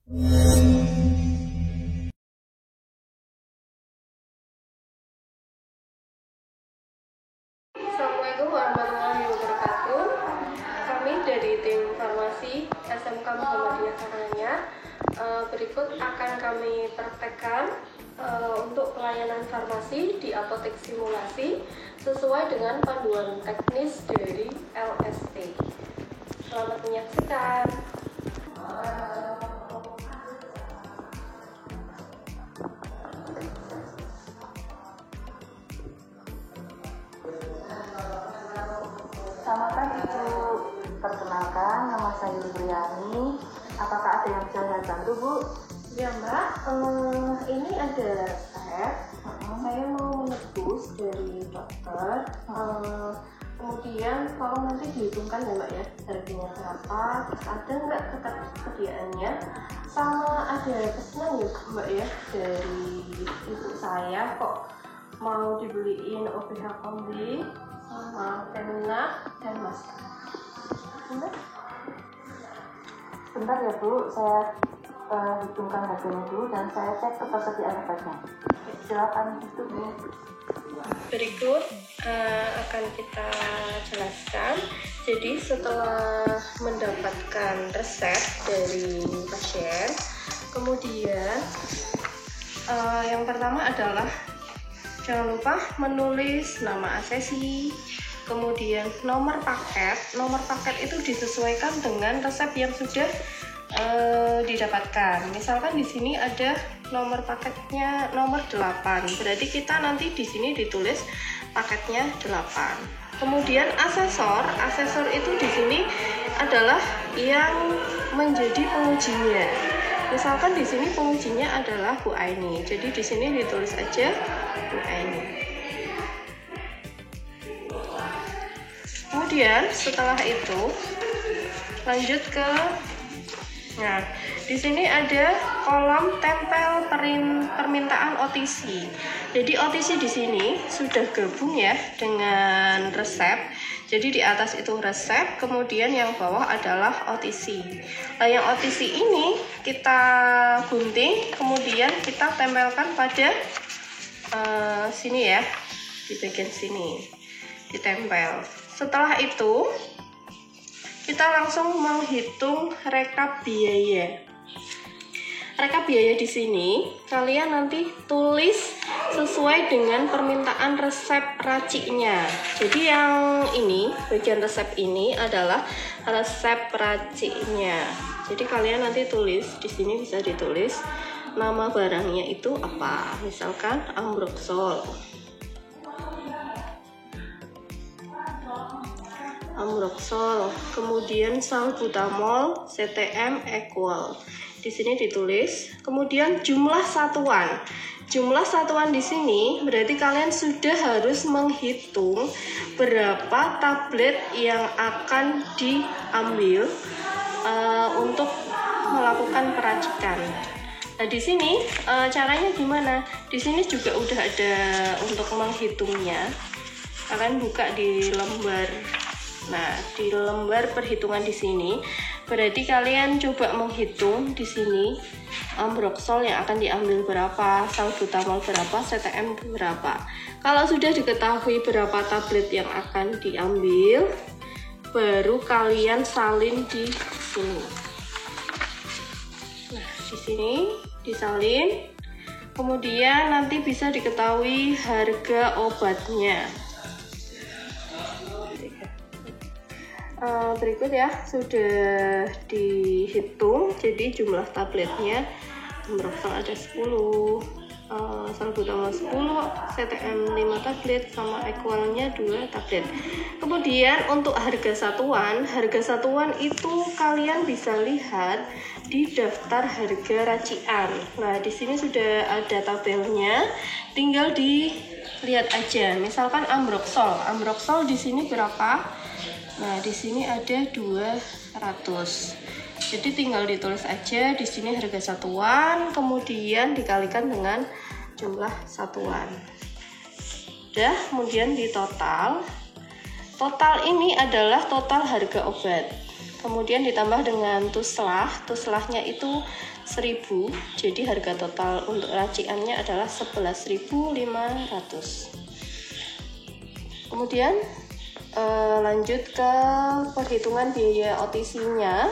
Assalamualaikum warahmatullahi wabarakatuh. Kami dari tim farmasi SMK Muhammadiyah Karanganyar berikut akan kami praktekkan untuk pelayanan farmasi di apotek simulasi sesuai dengan panduan teknis dari LST. Selamat menyaksikan. Selamat pagi Bu, perkenalkan nama saya Ibriani. Apakah ada yang bisa saya bantu Bu? Ya Mbak, ini ada resep. Saya mau menebus dari dokter. Kemudian kalau nanti dihitungkan ya Mbak ya, harganya berapa, terus ada nggak ketersediaannya, sama ada pesanan ya Mbak ya dari ibu saya kok mau dibeliin OPH kombi sama femina dan masker. Bentar ya Bu, saya hitungkan harganya dulu dan saya cek ketersediaan obatnya. Silakan itu Bu. Berikut akan kita jelaskan. Jadi setelah mendapatkan resep dari pasien, kemudian yang pertama adalah jangan lupa menulis nama asesi, kemudian nomor paket. Nomor paket itu disesuaikan dengan resep yang sudah didapatkan. Misalkan di sini ada nomor paketnya nomor 8. Berarti kita nanti di sini ditulis paketnya 8. Kemudian asesor itu di sini adalah yang menjadi pengujinya. Misalkan di sini pengujinya adalah Bu Aini. Jadi di sini ditulis aja Bu Aini. Kemudian setelah itu lanjut ke di sini ada kolom tempel permintaan OTC. Jadi OTC di sini sudah gabung ya dengan resep. Jadi di atas itu resep, kemudian yang bawah adalah OTC. Nah, yang OTC ini kita gunting, kemudian kita tempelkan pada sini ya, di bagian sini ditempel. Setelah itu kita langsung menghitung rekap biaya. Rekap biaya di sini kalian nanti tulis sesuai dengan permintaan resep raciknya. Jadi yang ini, bagian resep ini adalah resep raciknya. Jadi kalian nanti tulis di sini, bisa ditulis nama barangnya itu apa. Misalkan Ambroxol. Kemudian salbutamol CTM equal. Di sini ditulis, kemudian jumlah satuan. Jumlah satuan di sini berarti kalian sudah harus menghitung berapa tablet yang akan diambil untuk melakukan peracikan. Nah, di sini caranya gimana? Di sini juga udah ada untuk menghitungnya. Kalian buka di lembar. Nah, di lembar perhitungan di sini, berarti kalian coba menghitung di sini Ambroxol yang akan diambil berapa, salbutamol berapa, CTM berapa. Kalau sudah diketahui berapa tablet yang akan diambil, baru kalian salin di sini. Nah, di sini disalin, kemudian nanti bisa diketahui harga obatnya. Berikut ya, sudah dihitung. Jadi jumlah tabletnya Ambroxol ada 10, salbutamol 10, CTM 5 tablet, sama equalnya 2 tablet. Kemudian untuk harga satuan itu kalian bisa lihat di daftar harga racian. Nah, di sini sudah ada tabelnya, tinggal dilihat aja. Misalkan Ambroxol di sini berapa? Nah, di sini ada 200. Jadi tinggal ditulis aja di sini harga satuan, kemudian dikalikan dengan jumlah satuan. Udah, kemudian di total. Total ini adalah total harga obat. kemudian ditambah dengan tuslahnya itu 1000, jadi harga total untuk raciannya adalah 11.500. Kemudian lanjut ke perhitungan biaya OTC-nya.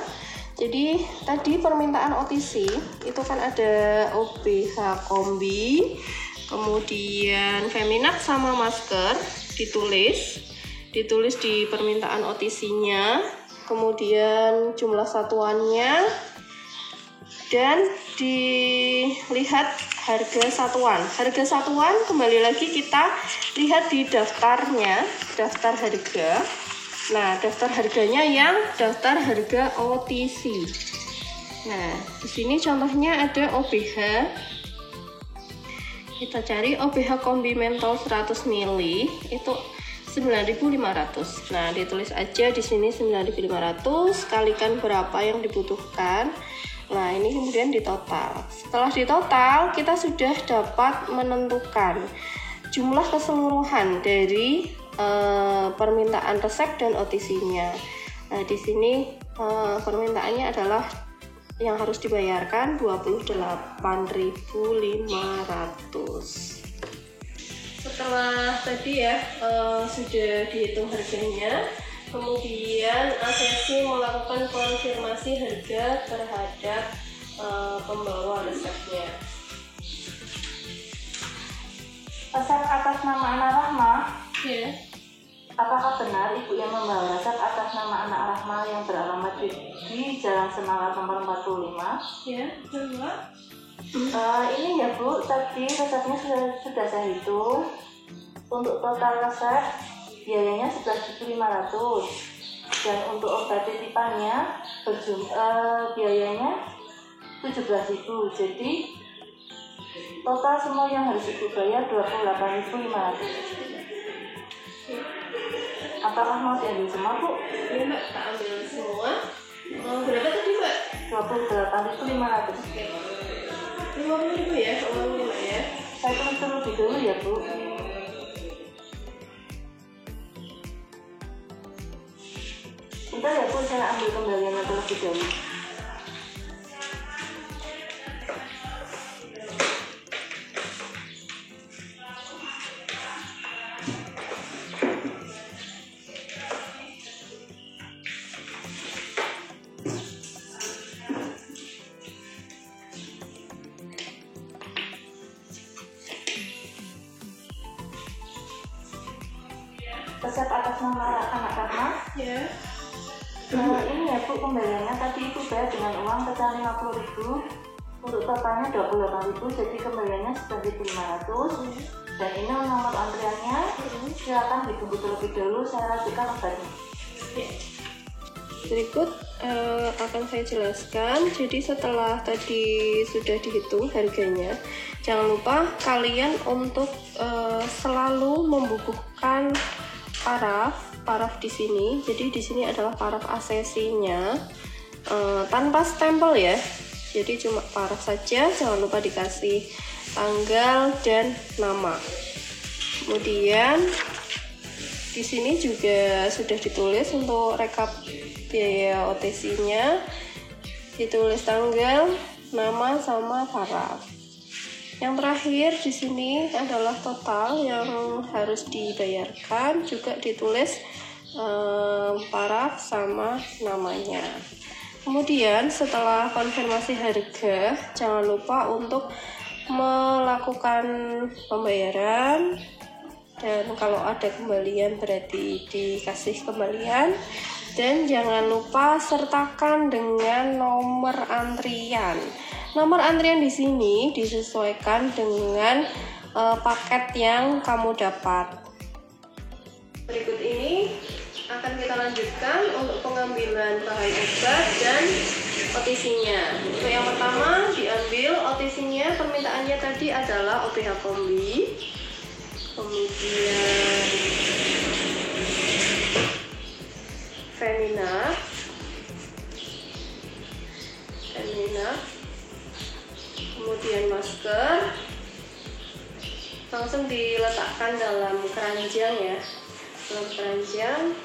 Jadi tadi permintaan OTC itu kan ada OBH kombi, kemudian Feminak sama masker ditulis di permintaan OTC-nya, kemudian jumlah satuannya, dan dilihat harga satuan. Harga satuan kembali lagi kita lihat di daftarnya, daftar harga. Nah, daftar harganya yang daftar harga OTC. Nah, di sini contohnya ada OBH. Kita cari OBH kombi mentol 100 ml itu 9.500. Nah, ditulis aja di sini 9.500 kalikan berapa yang dibutuhkan. Nah, ini kemudian ditotal. Setelah ditotal, kita sudah dapat menentukan jumlah keseluruhan dari permintaan resep dan OTC-nya. Nah, di sini permintaannya adalah yang harus dibayarkan 28.500. Setelah tadi ya sudah dihitung harganya, kemudian ACC melakukan konfirmasi harga terhadap pembawa resepnya. Resep atas nama anak Rahma. Ya. Apakah benar ibu yang membawa resep atas nama anak Rahma yang beralamat di Jalan Semangat nomor 45? Ya, benar. Ini ya Bu, tadi resepnya sudah saya hitung. Untuk total resep biayanya 11.500 dan untuk obat titipannya biayanya 17.000. Jadi total semua yang harus ibu bayar 28.500. Apakah mau diambil semua Bu? Iya Mbak, tak ambil semua. Berapa tadi Mbak? 28.500. 50.000 ya, uangnya Mbak ya. Saya tulis terlebih dulu ya Bu. Bentar ya Bu, saya ambil kembaliannya terlebih dahulu. Resep atas nama anak Rahma. Ya. Ini ya Bu, kembaliannya tadi Ibu bayar dengan uang pecahan 50.000, untuk totalnya 28.000, jadi kembaliannya 9.500. Dan ini nomor antriannya, silakan ditunggu terlebih dahulu, saya racikan obatnya. Ya. Berikut akan saya jelaskan. Jadi setelah tadi sudah dihitung harganya, jangan lupa kalian untuk selalu membukukan paraf di sini. Jadi di sini adalah paraf ACC-nya tanpa stempel ya. Jadi cuma paraf saja, jangan lupa dikasih tanggal dan nama. Kemudian di sini juga sudah ditulis untuk rekap biaya OTC-nya, ditulis tanggal, nama sama paraf. Yang terakhir di sini adalah total yang harus dibayarkan, juga ditulis paraf sama namanya. Kemudian setelah konfirmasi harga, jangan lupa untuk melakukan pembayaran, dan kalau ada kembalian berarti dikasih kembalian, dan jangan lupa sertakan dengan nomor antrian. Nomor antrian di sini disesuaikan dengan paket yang kamu dapat. Berikut ini akan kita lanjutkan untuk pengambilan bahan obat dan OTC-nya. Untuk yang pertama diambil OTC-nya, permintaannya tadi adalah OBH kombi, kemudian Feminak, kemudian masker, langsung diletakkan dalam keranjang ya, dalam keranjang.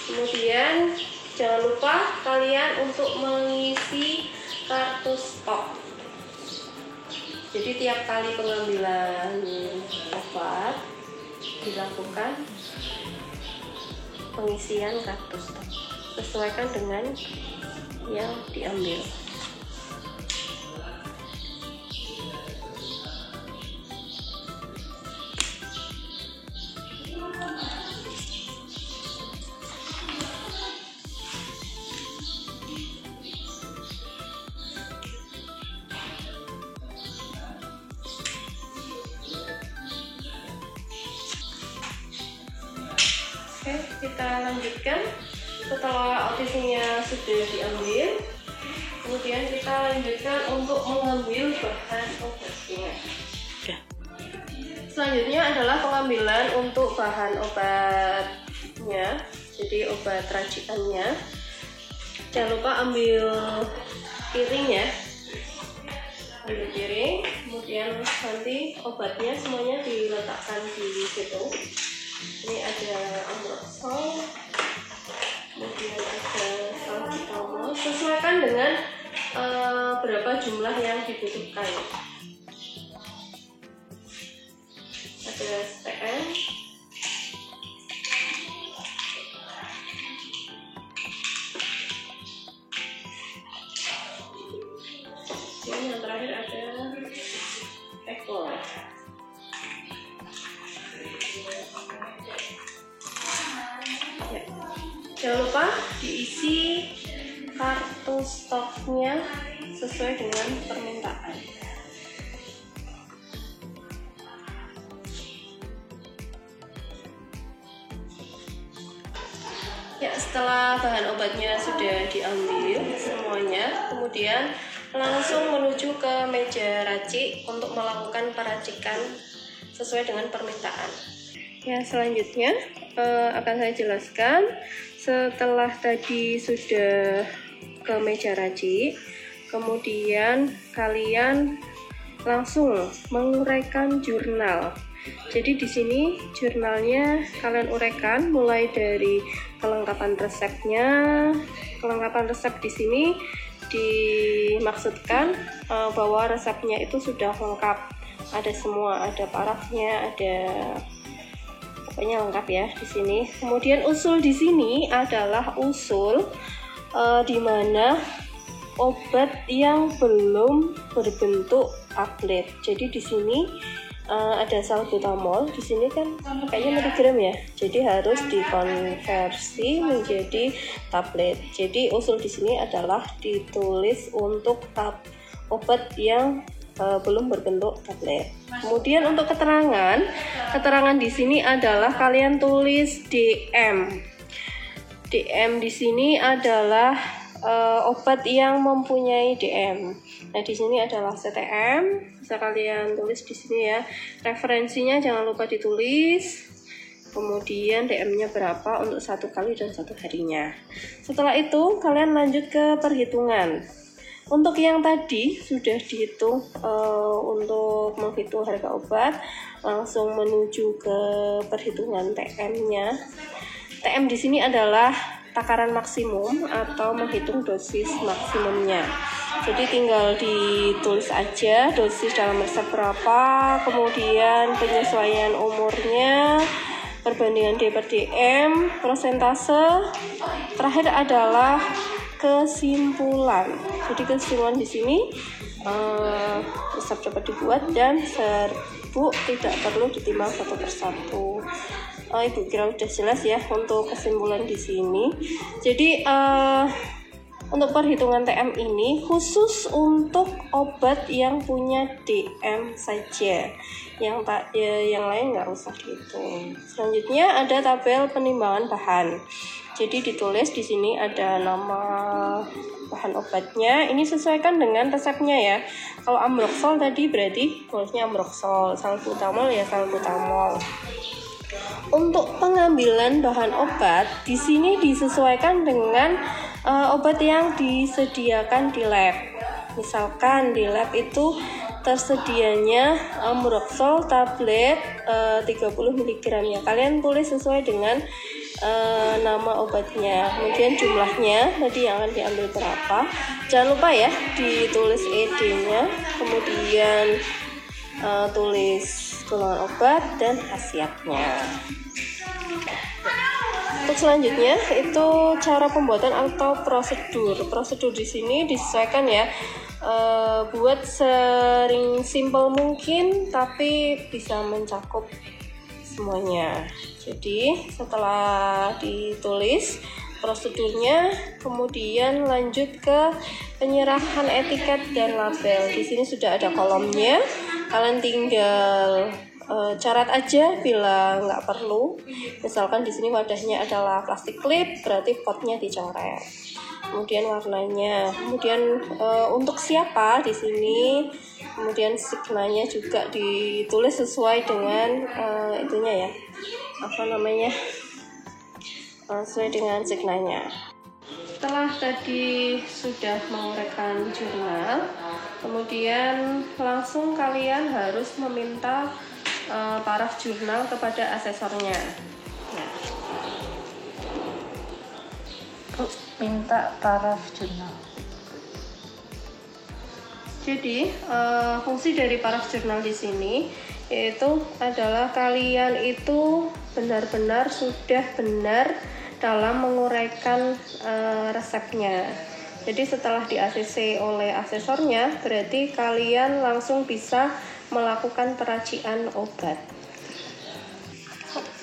Kemudian jangan lupa kalian untuk mengisi kartu stok. Jadi tiap kali pengambilan obat dilakukan pengisian kartu stok. Sesuaikan dengan yang diambil. Oke, kita lanjutkan. Setelah OTC-nya sudah diambil, kemudian kita lanjutkan untuk mengambil bahan obatnya. Selanjutnya adalah pengambilan untuk bahan obatnya, jadi obat racikannya. Jangan lupa ambil piring ya, ambil piring, kemudian nanti obatnya semuanya diletakkan di situ. Ini ada ambroxol, kemudian ada salbutamol. Sesuaikan dengan berapa jumlah yang dibutuhkan. Ada STM, ini yang terakhir ada Equal. Ya. Jangan lupa diisi kartu stoknya sesuai dengan permintaan. Ya, setelah bahan obatnya sudah diambil semuanya, kemudian langsung menuju ke meja racik untuk melakukan peracikan sesuai dengan permintaan. Ya, selanjutnya akan saya jelaskan. Setelah tadi sudah ke meja racik, kemudian kalian langsung menguraikan jurnal. Jadi di sini jurnalnya kalian uraikan mulai dari kelengkapan resepnya. Kelengkapan resep di sini dimaksudkan bahwa resepnya itu sudah lengkap, ada semua, ada parafnya, ada pokoknya lengkap ya di sini. Kemudian usul di sini adalah usul di mana obat yang belum berbentuk tablet. Jadi di sini ada salbutamol, di sini kan kayaknya miligram ya, jadi harus dikonversi menjadi tablet. Jadi usul di sini adalah ditulis untuk obat yang belum berbentuk tablet. Kemudian untuk keterangan di sini adalah kalian tulis DM. DM di sini adalah obat yang mempunyai DM. Nah, di sini adalah CTM, bisa kalian tulis di sini ya. Referensinya jangan lupa ditulis. Kemudian DM-nya berapa untuk 1 kali dan 1 harinya. Setelah itu kalian lanjut ke perhitungan. Untuk yang tadi sudah dihitung, untuk menghitung harga obat, langsung menuju ke perhitungan TM-nya. TM di sini adalah takaran maksimum atau menghitung dosis maksimumnya. Jadi tinggal ditulis aja dosis dalam resep berapa, kemudian penyesuaian umurnya, perbandingan D per DM, persentase. Terakhir adalah kesimpulan. Jadi kesimpulan di sini resep dapat dibuat dan serbuk tidak perlu ditimbang satu persatu. Ibu kira udah jelas ya untuk kesimpulan di sini. Jadi untuk perhitungan TM ini khusus untuk obat yang punya DM saja, yang lain nggak usah dihitung. Selanjutnya ada tabel penimbangan bahan. Jadi ditulis di sini ada nama bahan obatnya. Ini sesuaikan dengan resepnya ya. Kalau ambroxol tadi berarti tulisnya ambroxol, salbutamol ya salbutamol. Untuk pengambilan bahan obat di sini disesuaikan dengan obat yang disediakan di lab. Misalkan di lab itu tersedianya ambroxol tablet 30 mg ya. Kalian tulis sesuai dengan nama obatnya, kemudian jumlahnya tadi yang akan diambil berapa. Jangan lupa ya ditulis ED-nya, kemudian tulis golongan obat dan khasiatnya. Untuk selanjutnya itu cara pembuatan atau prosedur. Prosedur di sini disesuaikan ya, buat sering simple mungkin tapi bisa mencakup semuanya. Jadi setelah ditulis prosedurnya, kemudian lanjut ke penyerahan etiket dan label. Di sini sudah ada kolomnya, kalian tinggal coret aja bila nggak perlu. Misalkan di sini wadahnya adalah plastik klip, berarti potnya dicoret. Kemudian warnanya, kemudian untuk siapa di sini, kemudian signanya juga ditulis sesuai dengan itunya ya, sesuai dengan signanya. Setelah tadi sudah menguraikan jurnal, kemudian langsung kalian harus meminta paraf jurnal kepada asesornya. Nah, minta paraf jurnal. jadi fungsi dari paraf jurnal di sini yaitu adalah kalian itu benar-benar sudah benar dalam menguraikan resepnya. Jadi setelah di ACC oleh asesornya, berarti kalian langsung bisa melakukan peracian obat.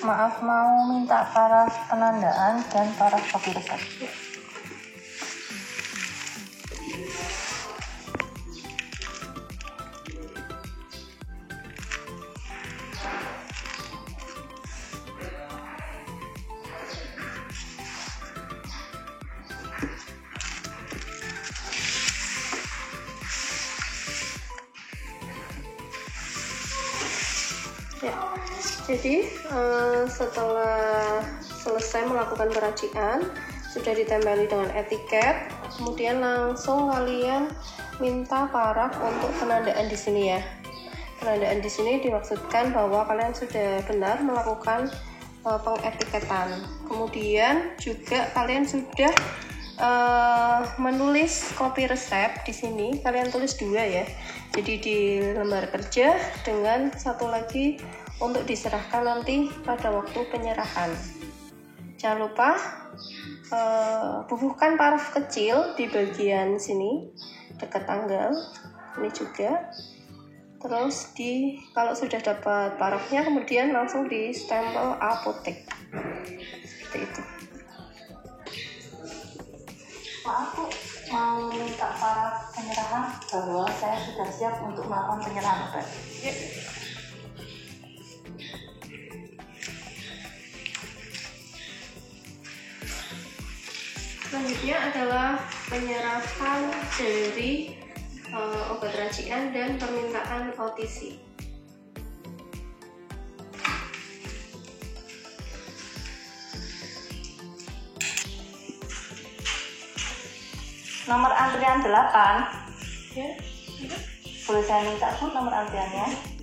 Maaf, mau minta paraf penandaan dan paraf kopi resep. Ya, jadi setelah selesai melakukan peracian, sudah ditempeli dengan etiket, kemudian langsung kalian minta paraf untuk penandaan di sini ya. Penandaan di sini dimaksudkan bahwa kalian sudah benar melakukan pengetiketan. Kemudian juga kalian sudah menulis kopi resep di sini. Kalian tulis 2 ya. Jadi di lembar kerja dengan satu lagi untuk diserahkan nanti pada waktu penyerahan. Jangan lupa bubuhkan paraf kecil di bagian sini dekat tanggal ini juga. Terus kalau sudah dapat parafnya, kemudian langsung di stempel apotek seperti itu. Maaf Bu, mau minta paraf penyerahan bahwa saya sudah siap untuk melakukan penyerahan obat. Ya. Selanjutnya adalah penyerahan dari obat racian dan permintaan OTC. Nomor antrian 8. Ya. Boleh saya minta Bu nomor antriannya?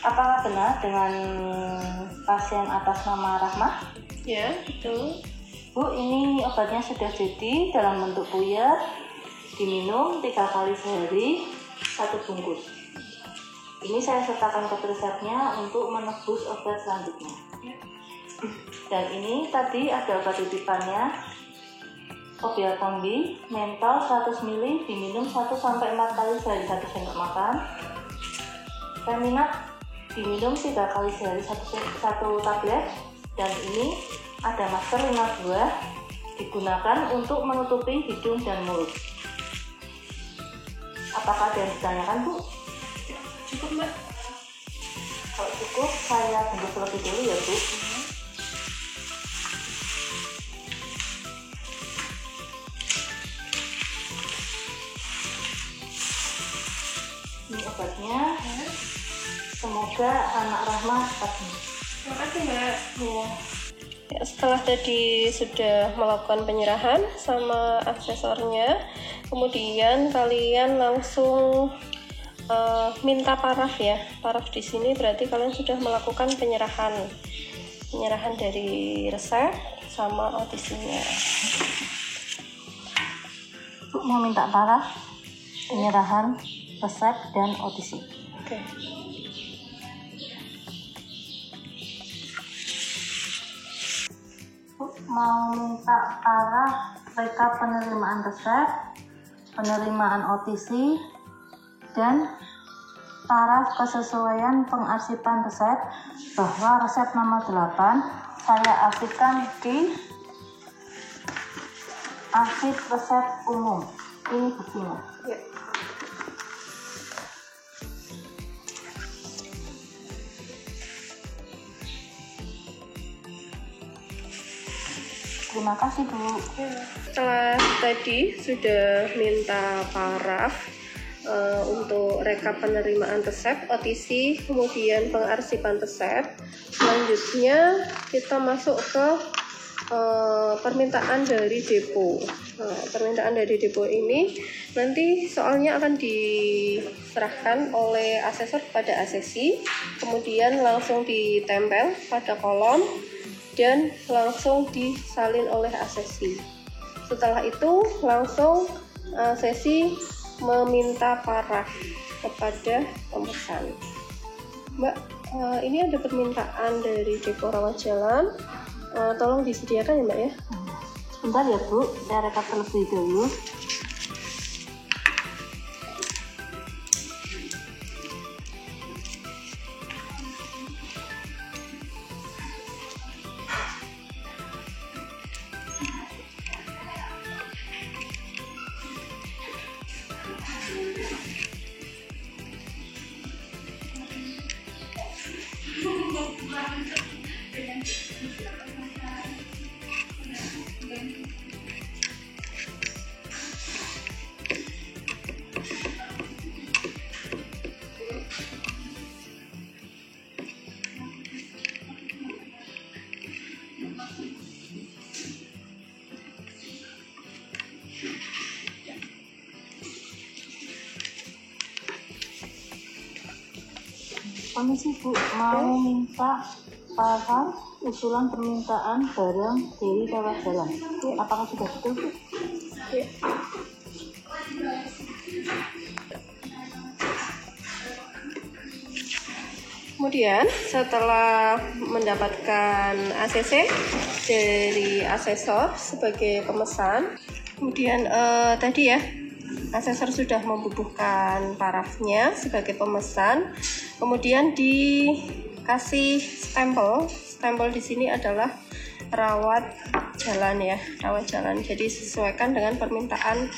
Apakah benar dengan pasien atas nama Rahmah? Ya, betul. Bu, ini obatnya sudah jadi dalam bentuk puyer, diminum 3 kali sehari, 1 bungkus. Ini saya sertakan ke resepnya untuk menebus obat selanjutnya. Dan ini tadi ada obat titipannya, Obial Kombi, mentol 100 ml, diminum 1-4 kali sehari 1 sendok makan. Feminat diminum 3 kali sehari 1 tablet. Dan ini ada masker 5 buah, digunakan untuk menutupi hidung dan mulut. Apakah ada yang ditanyakan Bu? Cukup Mbak. Kalau cukup saya bungkus terlebih dulu ya Bu. Ini obatnya. Semoga anak Rahmah cepat sembuh. Terima kasih Mbak. Ya, setelah tadi sudah melakukan penyerahan sama asesornya, kemudian kalian langsung minta paraf ya. Paraf di sini berarti kalian sudah melakukan penyerahan dari resep sama OTC-nya. Mau minta paraf, penyerahan resep dan OTC. Oke. Mau minta paraf rekap penerimaan resep, penerimaan OTC, dan paraf kesesuaian pengarsipan resep, bahwa resep nomor 8 saya arsipkan di arsip resep umum. Ini buktinya. Ya. Terima kasih, Bu. Setelah tadi sudah minta paraf untuk rekap penerimaan resep, OTC, kemudian pengarsipan resep, selanjutnya kita masuk ke permintaan dari depo. Permintaan dari depo ini nanti soalnya akan diserahkan oleh asesor kepada asesi, kemudian langsung ditempel pada kolom dan langsung disalin oleh asesi. Setelah itu langsung asesi meminta paraf kepada pemesan. Mbak, ini ada permintaan dari depo Rawat Jalan, tolong disediakan ya Mbak ya. Sebentar ya Bu, saya rekap terlebih dahulu. Komisi Bu, mau minta paraf usulan permintaan barang dari Rawat Jalan. Apakah sudah betul Bu? Ya. Kemudian setelah mendapatkan ACC dari asesor sebagai pemesan, kemudian tadi ya asesor sudah membubuhkan parafnya sebagai pemesan, kemudian dikasih stempel. Stempel di sini adalah rawat jalan ya, rawat jalan. Jadi sesuaikan dengan permintaan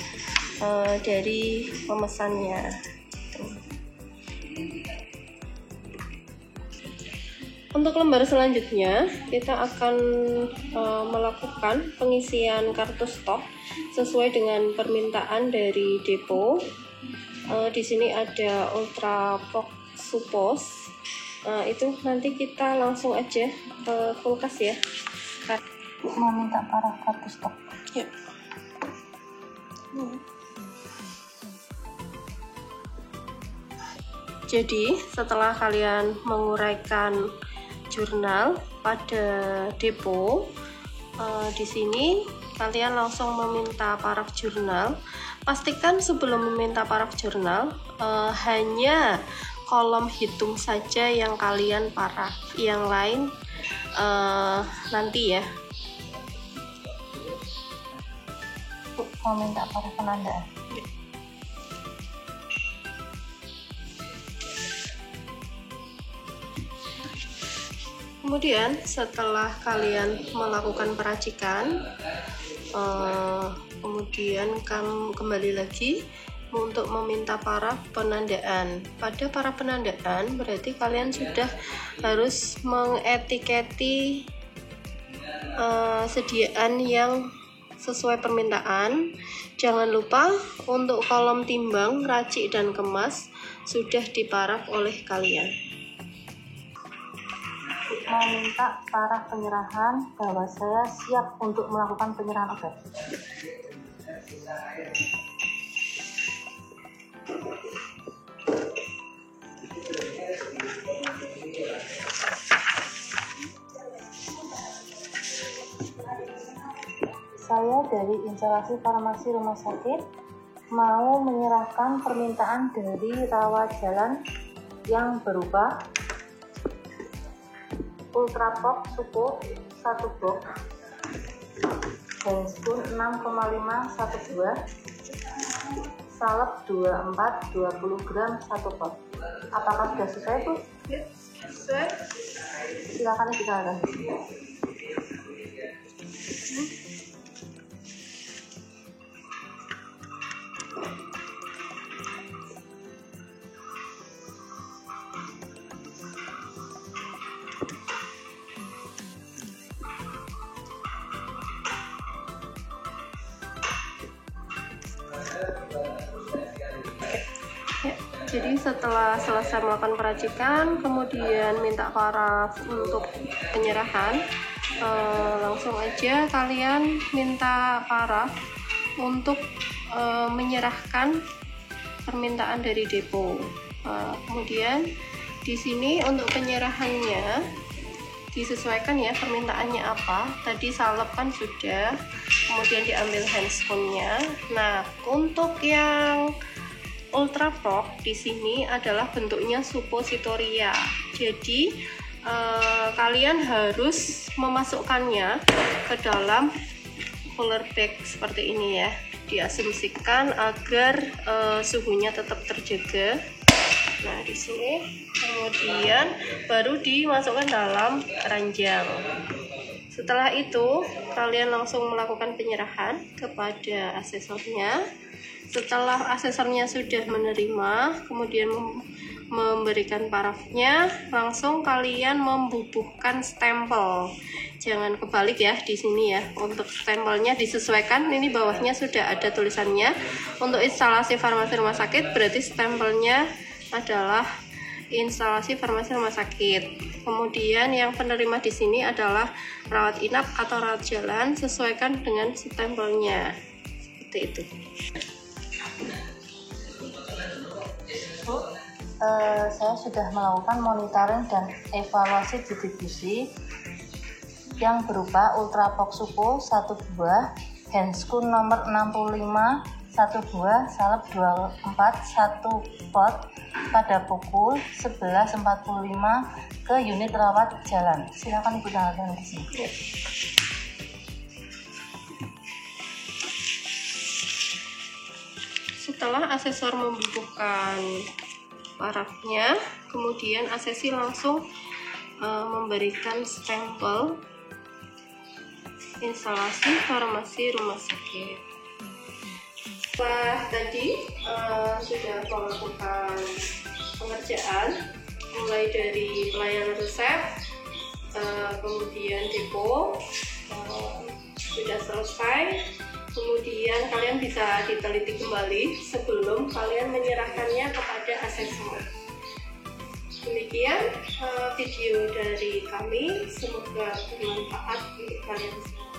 dari pemesannya. Untuk lembar selanjutnya kita akan melakukan pengisian kartu stok sesuai dengan permintaan dari depo. Di sini ada Ultra Box Supos. Itu nanti kita langsung aja ke kulkas ya. Mau minta paraf kartu stok. Ya. Jadi setelah kalian menguraikan jurnal pada depo, di sini kalian langsung meminta paraf jurnal. Pastikan sebelum meminta paraf jurnal hanya kolom hitung saja yang kalian paraf, yang lain nanti ya. Mau minta paraf penandaan. Kemudian setelah kalian melakukan peracikan, kemudian kembali lagi untuk meminta paraf penandaan. Pada paraf penandaan berarti kalian sudah harus mengetiketi sediaan yang sesuai permintaan. Jangan lupa untuk kolom timbang, racik dan kemas sudah diparaf oleh kalian. Mau minta paraf penyerahan bahwa saya siap untuk melakukan penyerahan obat. Saya dari instalasi farmasi rumah sakit mau menyerahkan permintaan dari rawat jalan yang berupa Ultrapop Supo 1 box, Handspoon 6,5 1 buah, salep 24 20 gram 1 pot. Apakah sudah sesuai, Bu? Ya, sesuai. Silakan digunakan. Ya, jadi setelah selesai melakukan peracikan, kemudian minta paraf untuk penyerahan, langsung aja kalian minta paraf untuk menyerahkan permintaan dari depo. Kemudian di sini untuk penyerahannya disesuaikan ya permintaannya apa. Tadi salep kan sudah, kemudian diambil handspoonnya. Nah, untuk yang Ultrapop di sini adalah bentuknya suppositoria. Jadi kalian harus memasukkannya ke dalam cooler bag seperti ini ya. Diasumsikan agar suhunya tetap terjaga. Nah, di sini kemudian baru dimasukkan dalam keranjang. Setelah itu, kalian langsung melakukan penyerahan kepada asesornya. Setelah asesornya sudah menerima, kemudian memberikan parafnya, langsung kalian membubuhkan stempel. Jangan kebalik ya di sini ya. Untuk stempelnya disesuaikan. Ini bawahnya sudah ada tulisannya. Untuk instalasi farmasi rumah sakit, berarti stempelnya adalah instalasi farmasi rumah sakit. Kemudian yang penerima di sini adalah rawat inap atau rawat jalan, sesuaikan dengan stempelnya. Seperti itu. Bu, saya sudah melakukan monitoring dan evaluasi distribusi yang berupa Ultrapop Supo 1 buah, Handspoon nomor 65 1 buah, salep 24 1 pot pada pukul 11.45 ke unit rawat jalan. Silakan Ibu tanggalkan di sini. Ya. Setelah asesor membubuhkan parafnya, kemudian asesi langsung memberikan stempel instalasi farmasi rumah sakit. Setelah tadi sudah melakukan pengerjaan mulai dari pelayanan resep, kemudian depo sudah selesai. Kemudian kalian bisa diteliti kembali sebelum kalian menyerahkannya kepada asesor. Demikian video dari kami, semoga bermanfaat untuk kalian semua.